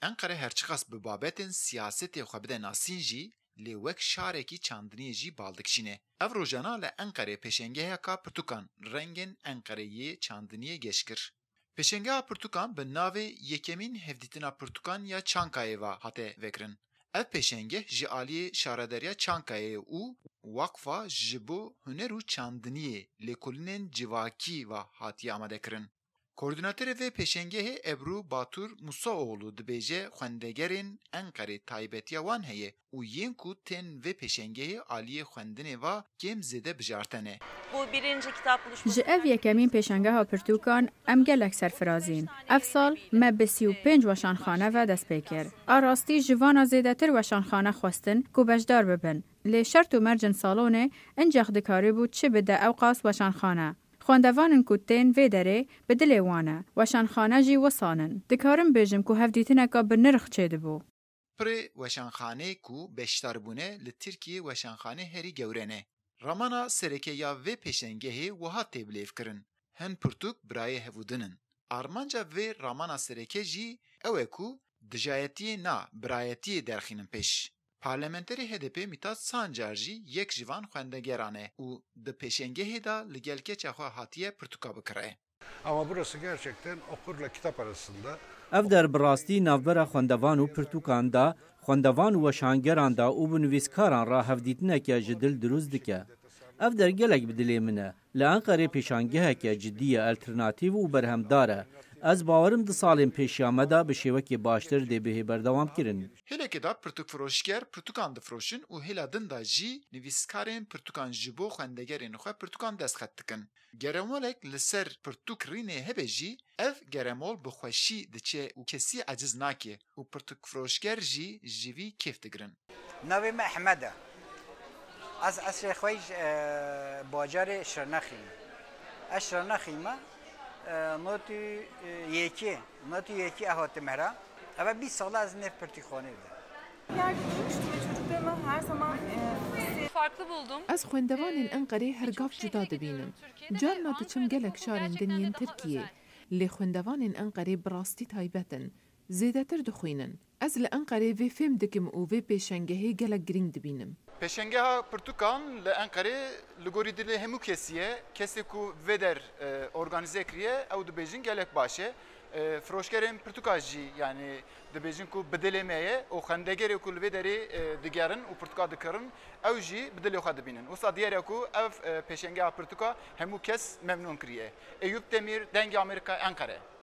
Ankara herçiqas bi babetên siyasetê xwe bide nasîn jî lê wek şarekî çandiniyê jî baldikşîne. Ev rojana li Enqereyê pêşengeheka pirtûkan rengên Enqereyê çandiniyê geş kir. Pêşengeha pirtûkan bi navê yekemîn hevdîtina pirtûkan ya Çankayê ve hate vekirin. Ev pêşengeh ji aliyê şarederiya Çankayê û Wakfa ji bo huner û çandiniyê lêkolînên civakî ve hatiye amadekirin. Koordinatörê vê pêşengehê Ebru Batur Musaoğlu dibêje xwendegerên Enqerê taybetiya wan heye û yên ku tên vê pêşengehê aliyê xwendinê ve kêm zêde bijartene. Bu birinci kitap buluşması. Ji ev yekemîn pêşengeha pirtûkan em gelek serfirazîn. Ev sal me bi 35 weşanxane ve dest pê kir. A rastî ji vana zêdetir weşanxane xwestin ku bejdar bibin. Lê şert û mercên salonê encexh dikarîbû çi bide ew qas weşanxane. Xwendevanên ku tên vê derê bi dilê wan e, weşanxane jî wisanin. Dikarim bêjim ku hevdîtineka bi nirx çêdibû. Pirê weşanxanê ku beşdarbûne li Tirkiyê weşanxane herî gewre ne. Ramana serekeya vê pêşengehê wiha tê bilêvkirin. Hin pirtûk birayê hevûdinin. Armanca vê ramana sereke jî ew e ku dijayetiyê na birayetiyê derxînin pêş. Parlamenterê HDP Mithat Sancar jî yek ji van xwendegeran e û di pêşengehê da li gel keça xwe hatiye pirtûka bikire. Ama burası gerçekten okurla kitap arasında. Ev der bi rastî navbera xwendevan û pirtûkan da, xwendevan û weşangeran da û bi nivîskaran ra hevdîtineke ji dil dirûst dike. Ev der gelek bi dilê min e. Li Enqerê pêşangeheke cidî ye, alternatîv û berhemdar e. Ez bawerim di salên pêşiya me de bi şêwekê baştir dê bihê berdewam kirin. Hêlekê da pirtûk firoşger pirtûkan difroşin û hêla din da jî nivîskarên pirtûkan ji bo xwendegerên xwe pirtûkan destxet dikin. Geremolek li ser pirtûk rînê hebe jî, ev geremol bi xweşî diçe û kesî eciz nake û pirtûk firoşger jî ji vî kêf digirin. Navê me Ehmed e. Ez esrê xwe bajarê Şirnexê me. Ez Şirnexê me notî yekî ehate me ra. Ev 20 sala ez nev pirtûkxaneyê de. Yerde durmuştum ve çocuklarıma her zaman Farklı buldum. Ez xwendevanên Enqerê hergav cuda dibînim. Carna diçim gelek şarên dinyên Tirkiyê. Lê xwendevanên Enqerê bi rastî taybet in. Zêdetir dixwînin. Ez li Enqerê vê fêm dikim û vê pêşengehê gelek girîng dibînim. Pêşengeha pirtûkan li Enqerê li gorî dilê hemû kesî ye, kesê ku vê der organize kiriye ew dibêjin gelek baş e. Firoşgerên pirtûka jî yani dibêjin ku bi dilê me ye û xwendegerê ku li vê derê digerin û pirtûka dikirin ew jî bi dilê xwe dibînin. Wisa diğer e ku ev pêşengeha pirtûka hemû kes memnûn kiriye. Eyüp Demir, Dengê Amerîka, Enqere.